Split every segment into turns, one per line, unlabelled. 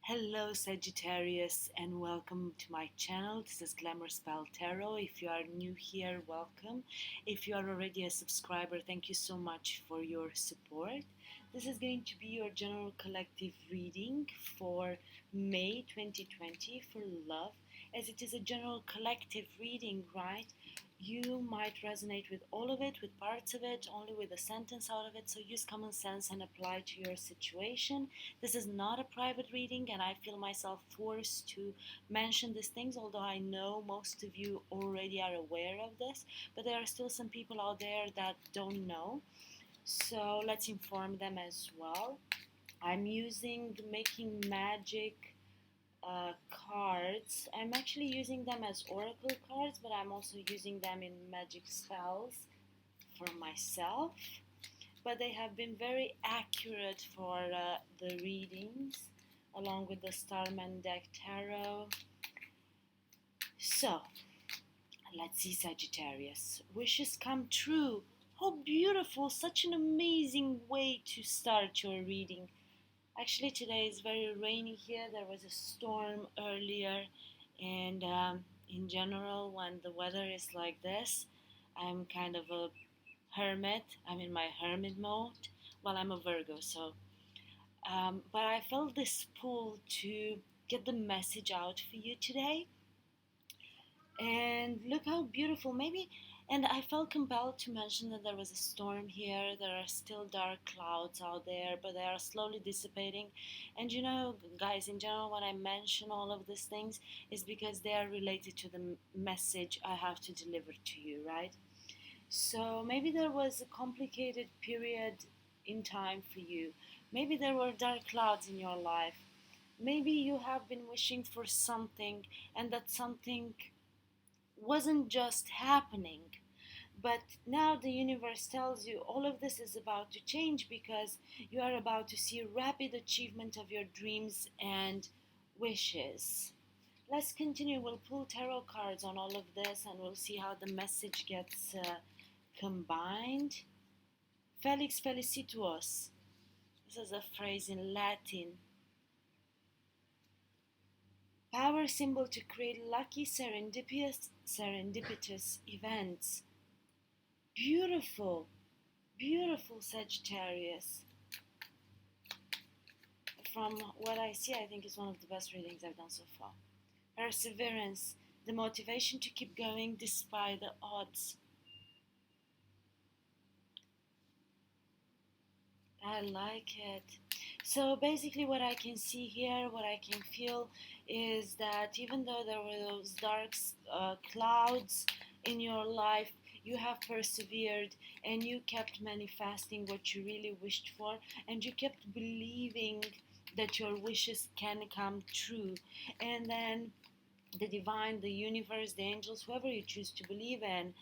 Hello Sagittarius and welcome to my channel. This is Glamour Spell Tarot. If you are new here, welcome. If you are already a subscriber, thank you so much for your support. This is going to be your general collective reading for May 2020 for love. As it is a general collective reading, right? You might resonate with all of it, with parts of it, only with a sentence out of it. So use common sense and apply to your situation. This is not a private reading, and I feel myself forced to mention these things, although I know most of you already are aware of this, but there are still some people out there that don't know. So let's inform them as well. I'm using the Making Magic cards. I'm actually using them as oracle cards, but I'm also using them in magic spells for myself. But they have been very accurate for the readings, along with the Starman deck tarot. So, let's see Sagittarius. Wishes come true. How beautiful! Such an amazing way to start your reading. Actually, today is very rainy here. There was a storm earlier, and in general, when the weather is like this, I'm kind of a hermit. I'm in my hermit mode. Well, I'm a Virgo, so. But I felt this pull to get the message out for you today. And look how beautiful. Maybe, and I felt compelled to mention that there was a storm here. There are still dark clouds out there, but they are slowly dissipating. And you know, guys, in general, when I mention all of these things, is because they are related to the message I have to deliver to you, right? So maybe there was a complicated period in time for you. Maybe there were dark clouds in your life. Maybe you have been wishing for something, and that something wasn't just happening. But now the universe tells you all of this is about to change because you are about to see rapid achievement of your dreams and wishes. Let's continue. We'll pull tarot cards on all of this and we'll see how the message gets combined. Felix felicituos. This is a phrase in Latin. Power symbol to create lucky serendipitous events. Beautiful, beautiful Sagittarius. From what I see, I think it's one of the best readings I've done so far. Perseverance, the motivation to keep going despite the odds. I like it. So basically what I can see here, what I can feel is that even though there were those dark clouds in your life, you have persevered and you kept manifesting what you really wished for, and you kept believing that your wishes can come true. And then the divine, the universe, the angels, whoever you choose to believe in,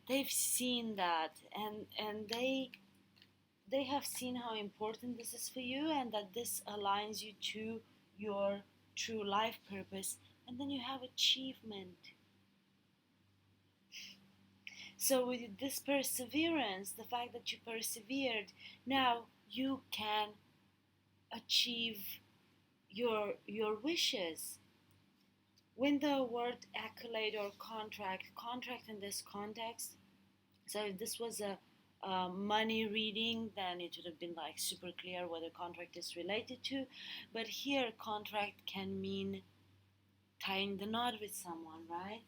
they've seen that, and they have seen how important this is for you and that this aligns you to your true life purpose, and then you have achievement. So with this perseverance, the fact that you persevered, now you can achieve your wishes. When the word accolade or contract in this context, so if this was a money reading, then it would have been like super clear what a contract is related to. But here, contract can mean tying the knot with someone, right?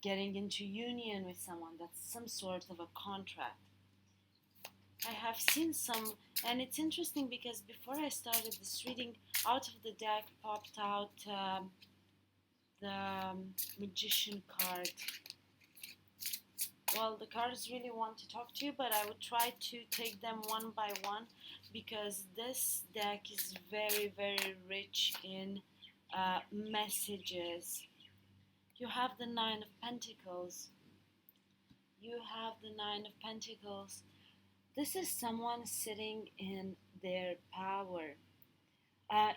Getting into union with someone. That's some sort of a contract. I have seen some, and it's interesting because before I started this reading, out of the deck popped out the Magician card. Well, the cards really want to talk to you, but I would try to take them one by one because this deck is very, very rich in messages. You have the Nine of Pentacles. You have the Nine of Pentacles. This is someone sitting in their power.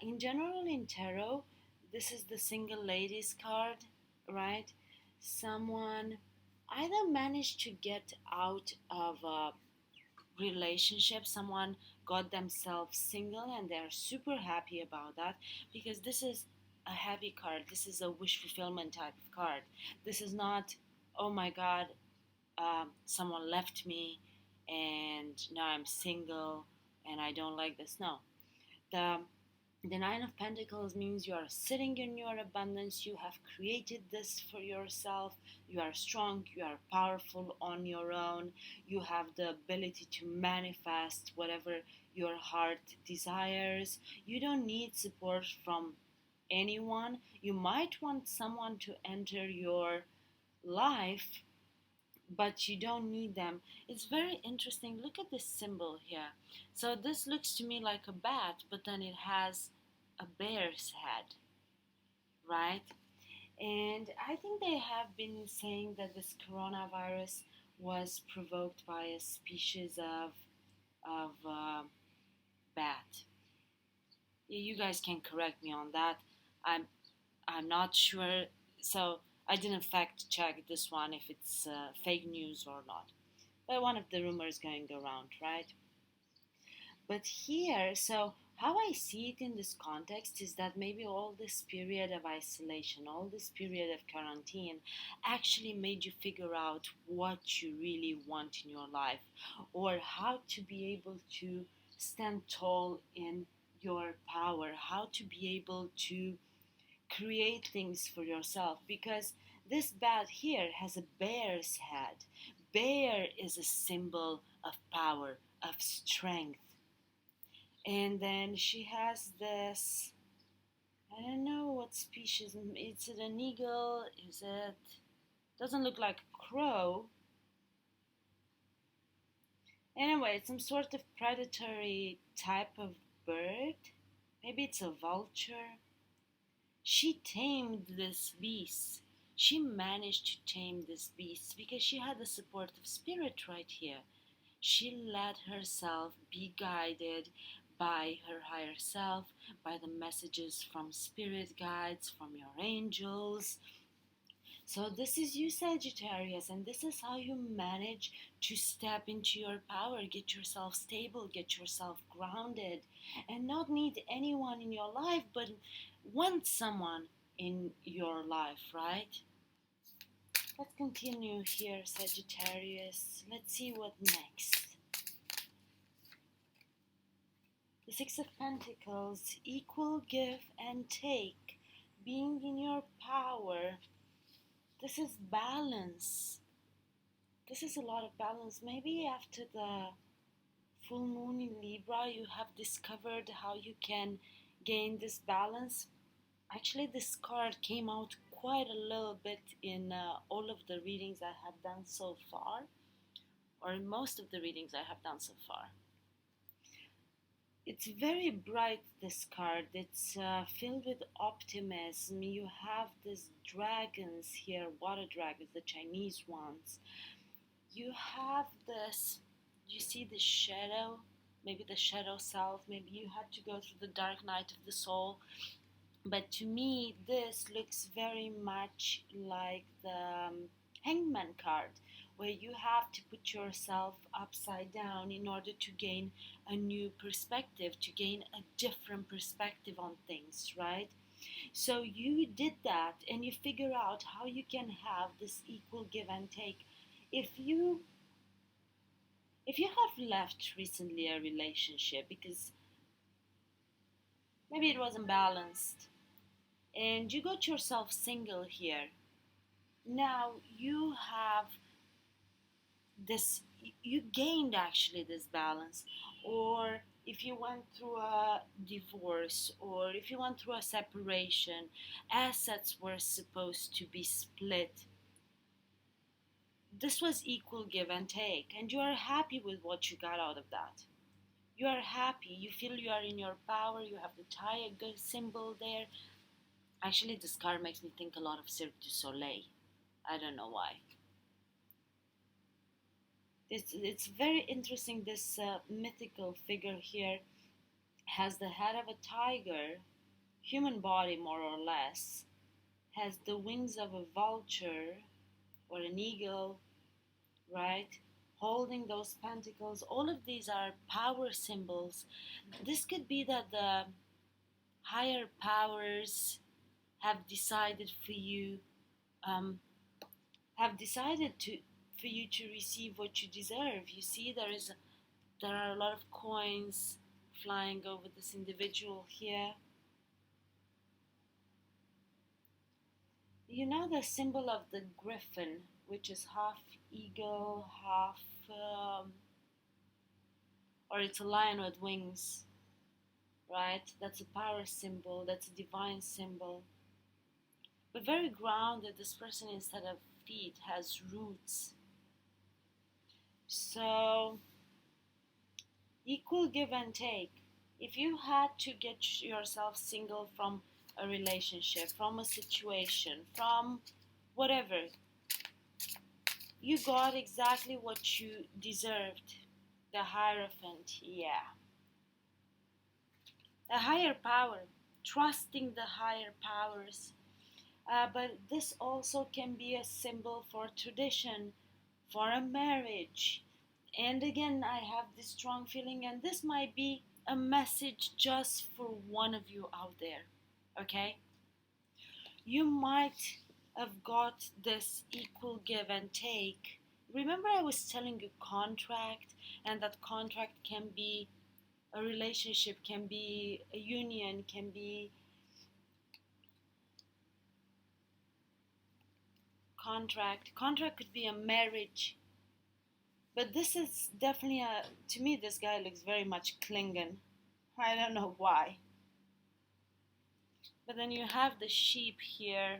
In general, in tarot, this is the single ladies card, right? Someone either managed to get out of a relationship, someone got themselves single and they're super happy about that, because this is a happy card. This is a wish fulfillment type of card. This is not, oh my god, someone left me and now I'm single and I don't like this. No. The Nine of Pentacles means you are sitting in your abundance. You have created this for yourself. You are strong. You are powerful on your own. You have the ability to manifest whatever your heart desires. You don't need support from anyone. You might want someone to enter your life, but you don't need them. It's very interesting. Look at this symbol here. So this looks to me like a bat, but then it has a bear's head, right? And I think they have been saying that this coronavirus was provoked by a species of bat. You guys can correct me on that. I'm I'm not sure. So I didn't fact check this one if it's fake news or not. But one of the rumors going around, right? But here, so how I see it in this context is that maybe all this period of isolation, all this period of quarantine actually made you figure out what you really want in your life, or how to be able to stand tall in your power, how to be able to create things for yourself, because this bat here has a bear's head. Bear is a symbol of power, of strength. And then she has this, I don't know what species, is it an eagle? Is it, doesn't look like a crow. Anyway, it's some sort of predatory type of bird. Maybe it's a vulture. She tamed this beast. She managed to tame this beast because she had the support of spirit right here. She let herself be guided by her higher self, by the messages from spirit guides, from your angels. So this is you, Sagittarius, and this is how you manage to step into your power, get yourself stable, get yourself grounded, and not need anyone in your life, but want someone in your life, right? Let's continue here, Sagittarius. Let's see what next. The Six of Pentacles, equal give and take, being in your power. This is balance. This is a lot of balance. Maybe after the full moon in Libra, you have discovered how you can gain this balance. Actually, this card came out quite a little bit in all of the readings I have done so far, or in most of the readings I have done so far. It's very bright, this card. It's filled with optimism. You have these dragons here, water dragons, the Chinese ones. You have this, you see the shadow, maybe the shadow self, maybe you had to go through the dark night of the soul. But to me, this looks very much like the Hangman card, where you have to put yourself upside down in order to gain a new perspective, to gain a different perspective on things, right? So you did that and you figure out how you can have this equal give and take. If you have left recently a relationship because maybe it wasn't balanced and you got yourself single here, now you have this, you gained actually this balance. Or if you went through a divorce, or if you went through a separation, assets were supposed to be split. This was equal give and take, and you are happy with what you got out of that. You are happy, you feel you are in your power, you have the tiger symbol there. Actually, this card makes me think a lot of Cirque du Soleil. I don't know why. It's very interesting. This mythical figure here has the head of a tiger, human body more or less, has the wings of a vulture or an eagle, right? holding those pentacles. All of these are power symbols. This could be that the higher powers have decided for you, um, have decided to for you to receive what you deserve. You see, there are a lot of coins flying over this individual here. You know the symbol of the griffin, which is half eagle, half, or it's a lion with wings, right? That's a power symbol, that's a divine symbol. But very grounded, this person instead of feet has roots. So, equal give and take. If you had to get yourself single from a relationship, from a situation, from whatever, you got exactly what you deserved. The Hierophant, yeah. A higher power, trusting the higher powers. But this also can be a symbol for tradition, for a marriage. And again, I have this strong feeling, and this might be a message just for one of you out there, okay? You might have got this equal give and take. Remember, I was telling you contract, and that contract can be a relationship, can be a union, can be contract. Contract could be a marriage. But this is definitely to me, this guy looks very much Klingon. I don't know why. But then you have the sheep here,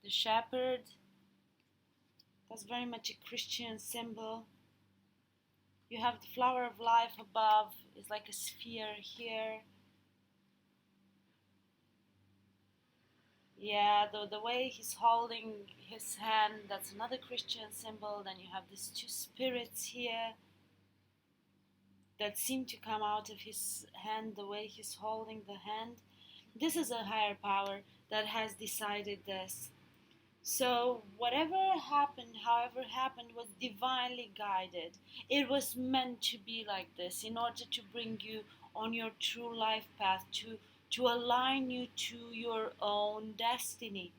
the shepherd. That's very much a Christian symbol. You have the flower of life above, it's like a sphere here. Yeah, the way he's holding his hand, that's another Christian symbol. Then you have these two spirits here that seem to come out of his hand, the way he's holding the hand. This is a higher power that has decided this. So whatever happened, however happened, was divinely guided. It was meant to be like this in order to bring you on your true life path, to align you to your own destiny.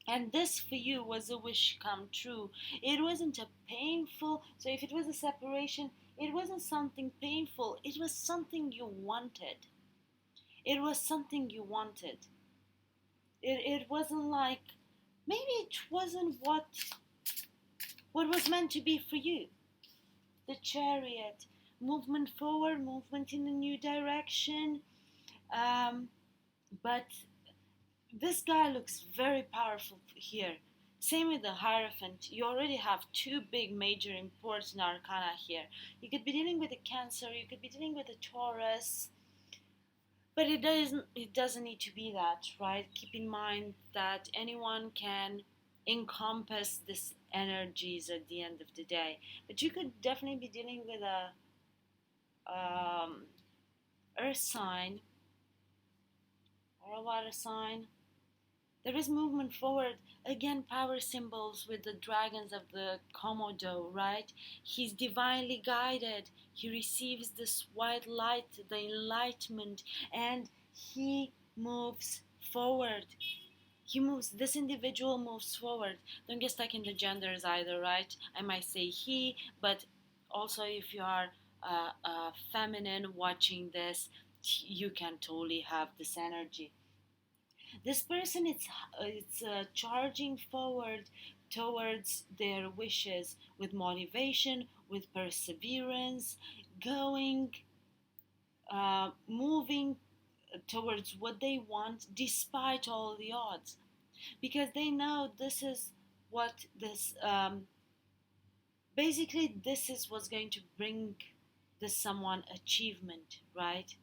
And this for you was a wish come true. It wasn't a painful, so if it was a separation, it wasn't something painful. It was something you wanted. It was something you wanted. It wasn't like, maybe it wasn't what was meant to be for you. The Chariot, movement forward, movement in a new direction. But this guy looks very powerful here. Same with the Hierophant. You already have two big major important arcana here. You could be dealing with a Cancer, you could be dealing with a Taurus. But it doesn't need to be that, right? Keep in mind that anyone can encompass these energies at the end of the day. But you could definitely be dealing with a earth sign or a water sign. There is movement forward. Again, power symbols with the dragons of the Komodo, right? He's divinely guided. He receives this white light, the enlightenment, and he moves forward. This individual moves forward. Don't get stuck in the genders either, right? I might say he, but also if you are feminine watching this, you can totally have this energy. This person, it's charging forward towards their wishes with motivation, with perseverance, going, moving towards what they want despite all the odds, because they know this is what this basically this is what's going to bring this someone achievement, right?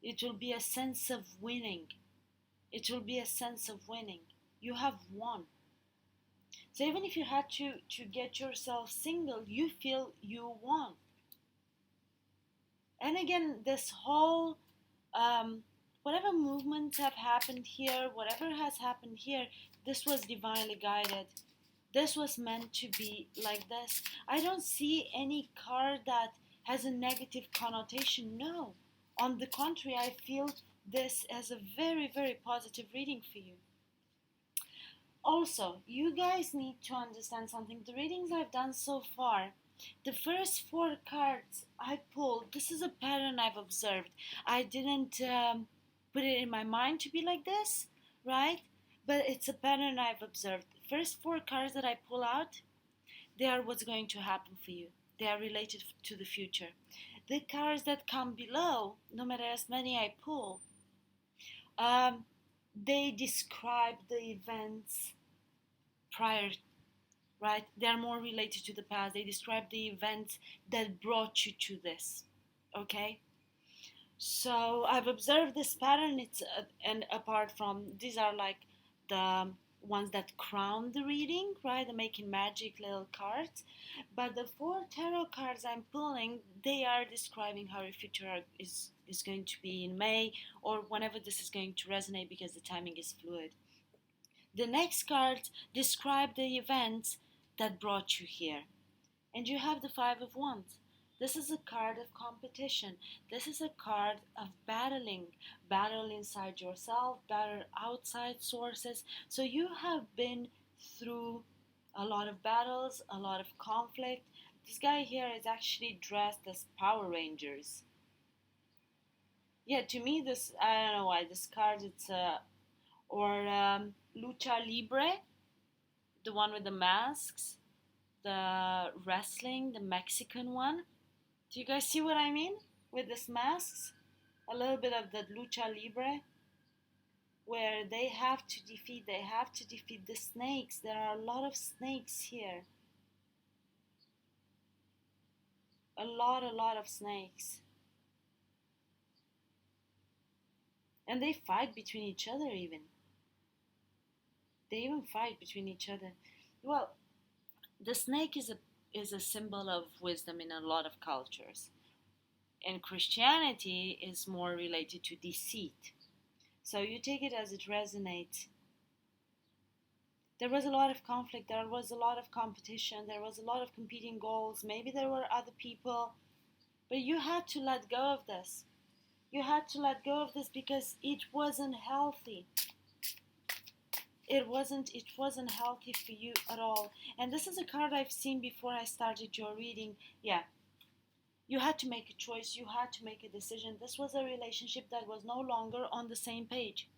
It will be a sense of winning. It will be a sense of winning. You have won. So even if you had to get yourself single, you feel you won. And again, this whole whatever movements have happened here, whatever has happened here, this was divinely guided. This was meant to be like this. I don't see any card that has a negative connotation. No. On the contrary, I feel this as a very, very positive reading for you. Also, you guys need to understand something. The readings I've done so far, the first four cards I pulled, this is a pattern I've observed. I didn't put it in my mind to be like this, right? But it's a pattern I've observed. First four cards that I pull out, they are what's going to happen for you. They are related to the future. The cards that come below, no matter as many I pull, um, they describe the events prior, right? They are more related to the past. They describe the events that brought you to this, okay? So I've observed this pattern. It's and apart from these are like the ones that crown the reading, right? The making magic little cards. But the four tarot cards I'm pulling, they are describing how your future is going to be in May or whenever this is going to resonate because the timing is fluid. The next cards describe the events that brought you here. And you have the Five of Wands. This is a card of competition. This is a card of battling. Battle inside yourself, battle outside sources. So you have been through a lot of battles, a lot of conflict. This guy here is actually dressed as Power Rangers. Yeah, to me, this, I don't know why, this card, it's Lucha Libre, the one with the masks, the wrestling, the Mexican one. Do you guys see what I mean with these masks? A little bit of the Lucha Libre, where they have to defeat the snakes. There are a lot of snakes here. A lot of snakes. And they fight between each other even. They even fight between each other. Well, the snake is a symbol of wisdom in a lot of cultures. And Christianity is more related to deceit. So you take it as it resonates. There was a lot of conflict, there was a lot of competition, there was a lot of competing goals. Maybe there were other people, but you had to let go of this. You had to let go of this because it wasn't healthy. It wasn't healthy for you at all. And this is a card I've seen before I started your reading. Yeah. You had to make a choice. You had to make a decision. This was a relationship that was no longer on the same page.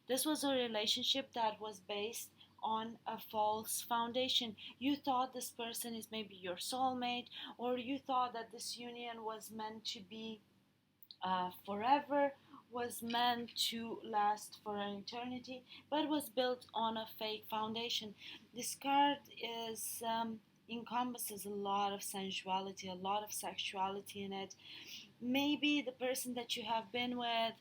This was a relationship that was based on a false foundation. You thought this person is maybe your soulmate, or you thought that this union was meant to be forever, was meant to last for an eternity, but was built on a fake foundation. This card is encompasses a lot of sensuality, a lot of sexuality in it. Maybe the person that you have been with,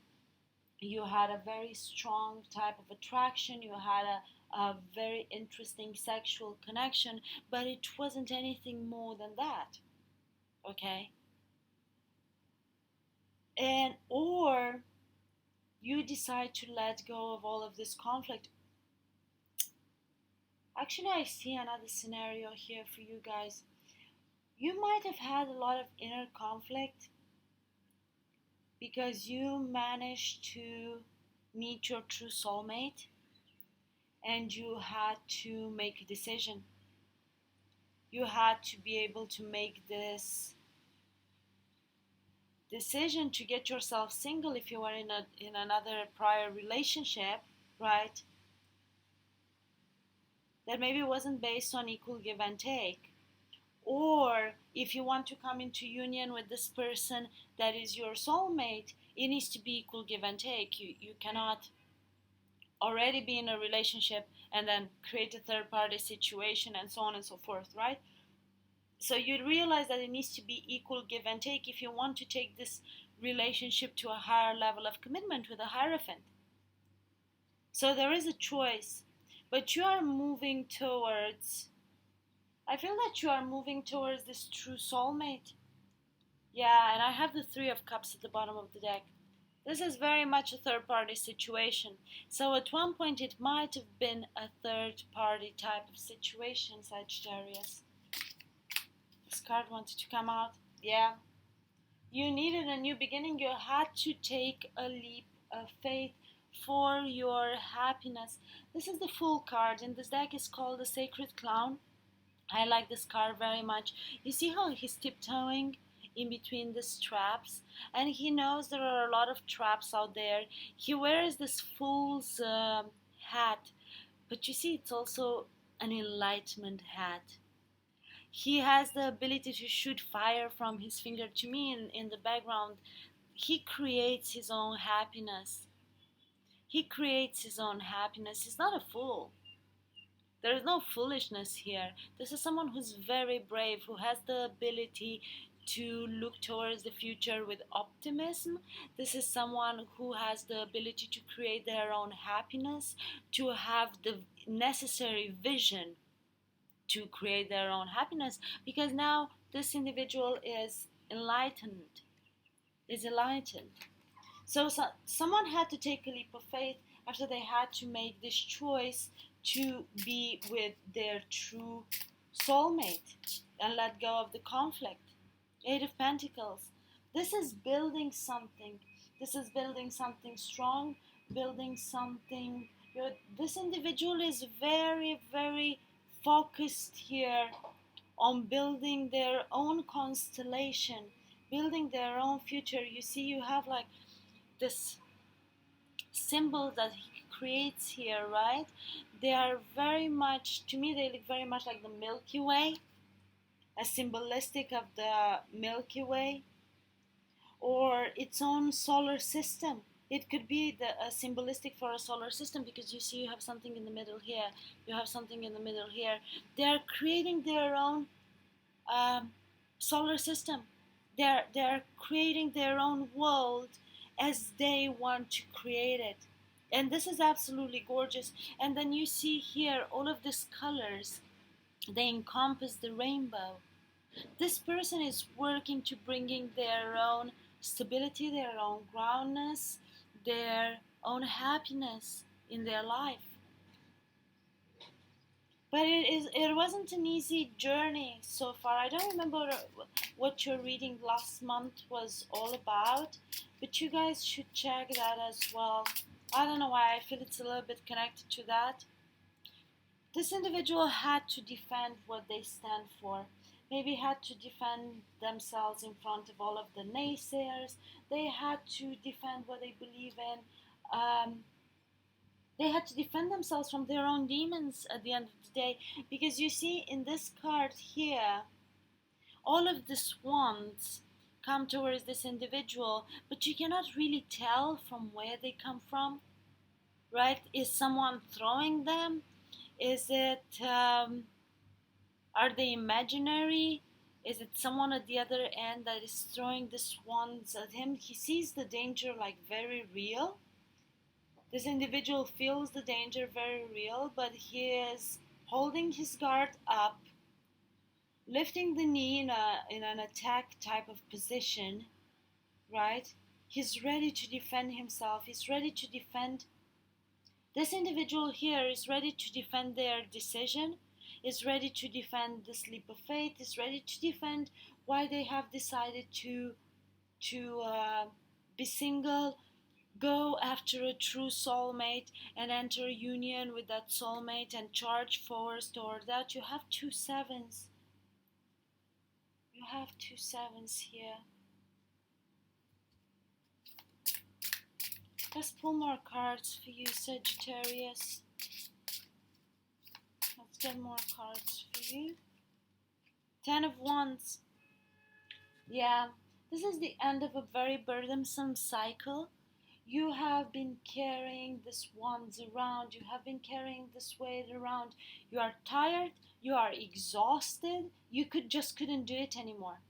you had a very strong type of attraction, you had a very interesting sexual connection, but it wasn't anything more than that, okay? And or you decide to let go of all of this conflict. Actually, I see another scenario here for you guys. You might have had a lot of inner conflict because you managed to meet your true soulmate and you had to make a decision. You had to be able to make this decision to get yourself single if you were in another prior relationship, right? That maybe wasn't based on equal give and take. Or if you want to come into union with this person that is your soulmate, it needs to be equal give and take. You cannot already be in a relationship and then create a third party situation and so on and so forth, right? So you realize that it needs to be equal give and take if you want to take this relationship to a higher level of commitment with a Hierophant. So there is a choice, but you are moving towards, I feel that you are moving towards this true soulmate. Yeah, and I have the Three of Cups at the bottom of the deck. This is very much a third party situation. So at one point it might have been a third party type of situation, Sagittarius. This card wanted to come out. Yeah. You needed a new beginning. You had to take a leap of faith for your happiness. This is the Fool card, and this deck is called the Sacred Clown. I like this card very much. You see how he's tiptoeing in between the straps, and he knows there are a lot of traps out there. He wears this fool's hat, but you see it's also an enlightenment hat. He has the ability to shoot fire from his finger. To me, in the background, he creates his own happiness. He creates his own happiness. He's not a fool. There is no foolishness here. This is someone who's very brave, who has the ability to look towards the future with optimism. This is someone who has the ability to create their own happiness, to have the necessary vision to create their own happiness, because now this individual is enlightened, is enlightened. So someone had to take a leap of faith after they had to make this choice to be with their true soulmate and let go of the conflict. Eight of Pentacles. This is building something. This is building something strong, building something. This individual is very, very focused here on building their own constellation, building their own future. You see, you have like this symbol that he creates here, right? They are very much, to me, they look very much like the Milky Way, a symbolistic of the Milky Way, or its own solar system. It could be a symbolistic for a solar system, because you see you have something in the middle here, you have something in the middle here. They are creating their own solar system. They're creating their own world as they want to create it. And this is absolutely gorgeous. And then you see here all of these colors, they encompass the rainbow. This person is working to bringing their own stability, their own groundness, their own happiness in their life. But it wasn't an easy journey so far. I don't remember what your reading last month was all about, but you guys should check that as well. I don't know why I feel it's a little bit connected to that. This individual had to defend what they stand for. Maybe had to defend themselves in front of all of the naysayers. They had to defend what they believe in. They had to defend themselves from their own demons at the end of the day. Because you see in this card here, all of the swans come towards this individual, but you cannot really tell from where they come from, right? Is someone throwing them? Is it, are they imaginary? Is it someone at the other end that is throwing the swans at him? He sees the danger like very real. This individual feels the danger very real, but he is holding his guard up, lifting the knee in an attack type of position, right? He's ready to defend himself. He's ready to defend. This individual here is ready to defend their decision, is ready to defend this leap of faith, is ready to defend why they have decided to be single, go after a true soulmate and enter a union with that soulmate and charge forward toward that. You have 2 sevens. You have 2 sevens here. Let's pull more cards for you, Sagittarius. Let's get more cards for you. 10 of Wands. Yeah, this is the end of a very burdensome cycle. You have been carrying this wands around. You have been carrying this weight around. You are tired. You are exhausted. You couldn't do it anymore.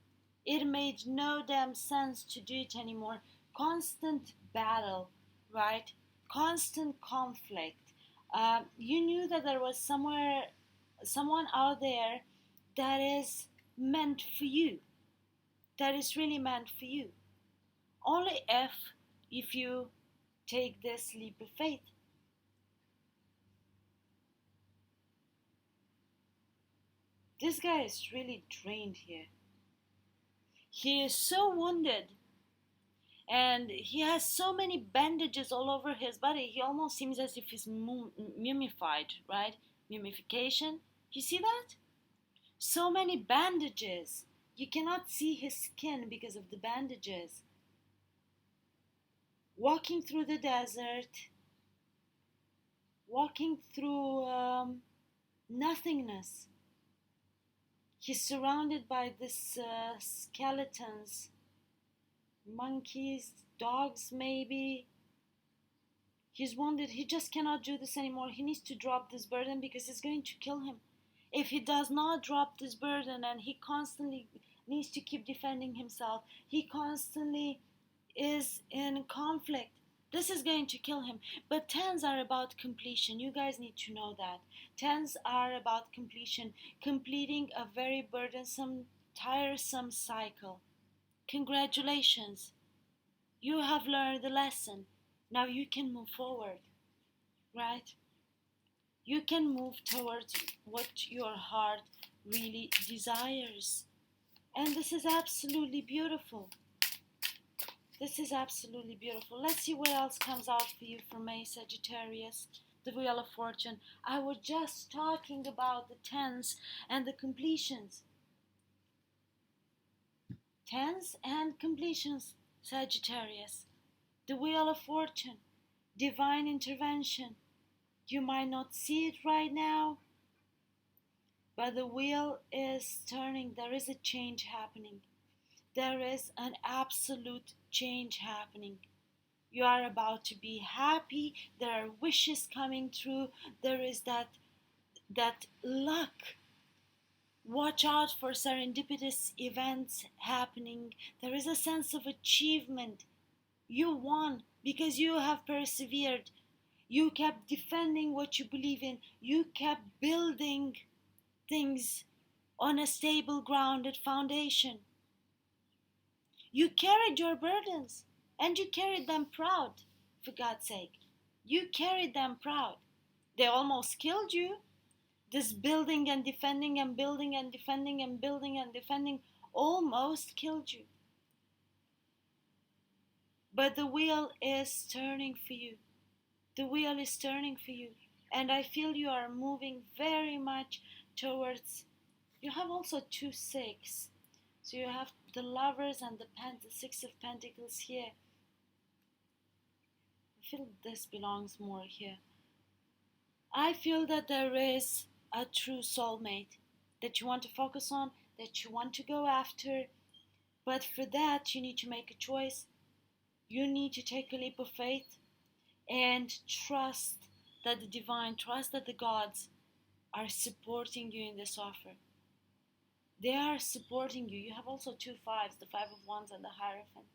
It made no damn sense to do it anymore. Constant battle, right? Constant conflict. You knew that there was someone out there that is meant for you. That is really meant for you. Only if if you take this leap of faith. This guy is really drained here. He is so wounded, and he has so many bandages all over his body. He almost seems as if he's mummified, right? Mummification. You see that? So many bandages. You cannot see his skin because of the bandages. Walking through the desert, walking through nothingness. He's surrounded by this skeletons, monkeys, dogs maybe. He's wounded. He just cannot do this anymore. He needs to drop this burden because it's going to kill him. If he does not drop this burden, and he constantly needs to keep defending himself, he constantly is in conflict, this is going to kill him. But tens are about completion. You guys need to know that. Tens are about completion, completing a very burdensome, tiresome cycle. Congratulations. You have learned the lesson. Now you can move forward, right? You can move towards what your heart really desires. And this is absolutely beautiful. This is absolutely beautiful. Let's see what else comes out for you for May, Sagittarius. The Wheel of Fortune. I was just talking about the tens and the completions. Tens and completions, Sagittarius. The Wheel of Fortune. Divine intervention. You might not see it right now, but the wheel is turning. There is a change happening. There is an absolute change happening. You are about to be happy. There are wishes coming through. There is that luck. Watch out for serendipitous events happening. There is a sense of achievement. You won because you have persevered. You kept defending what you believe in. You kept building things on a stable, grounded foundation. You carried your burdens, and you carried them proud, for God's sake. You carried them proud. They almost killed you. This building and defending and building and defending and building and defending almost killed you. But the wheel is turning for you. The wheel is turning for you. And I feel you are moving very much towards, you have also 2 6. So you have the Lovers and the 6 of Pentacles here. I feel this belongs more here. I feel that there is a true soulmate that you want to focus on, that you want to go after. But for that, you need to make a choice. You need to take a leap of faith and trust that the divine, trust that the gods are supporting you in this offer. They are supporting you. You have also 2 5s, the 5 of Wands and the Hierophant.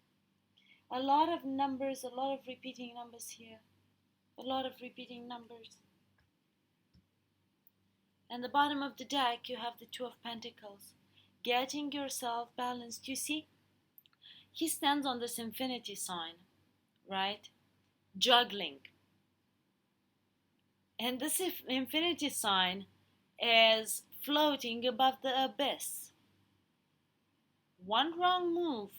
A lot of numbers, a lot of repeating numbers here. A lot of repeating numbers. And the bottom of the deck, you have the 2 of Pentacles. Getting yourself balanced. You see, he stands on this infinity sign, right? Juggling. And this infinity sign is floating above the abyss. One wrong move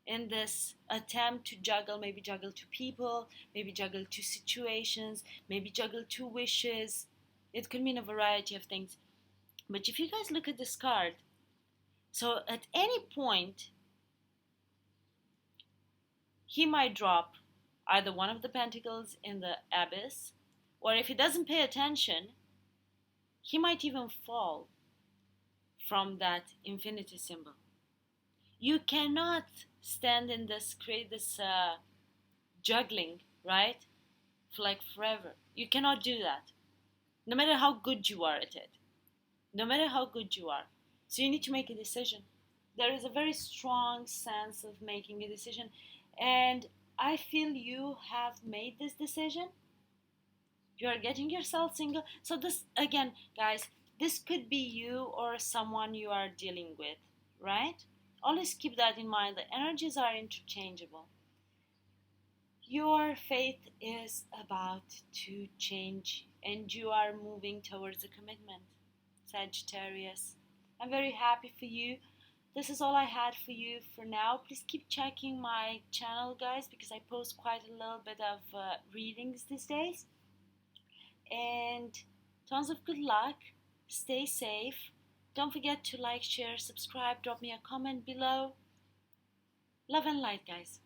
in this attempt to juggle, maybe juggle 2 people, maybe juggle 2 situations, maybe juggle 2 wishes. It could mean a variety of things. But if you guys look at this card, so at any point, he might drop either one of the pentacles in the abyss, or if he doesn't pay attention, he might even fall from that infinity symbol. You cannot stand in this, create this juggling, right? For like forever. You cannot do that. No matter how good you are at it. No matter how good you are. So you need to make a decision. There is a very strong sense of making a decision. And I feel you have made this decision. You are getting yourself single. So this, again, guys, this could be you or someone you are dealing with, right? Always keep that in mind. The energies are interchangeable. Your faith is about to change and you are moving towards a commitment, Sagittarius. I'm very happy for you. This is all I had for you for now. Please keep checking my channel, guys, because I post quite a little bit of readings these days. And tons of good luck. Stay safe. Don't forget to like, share, subscribe, drop me a comment below. Love and light, guys.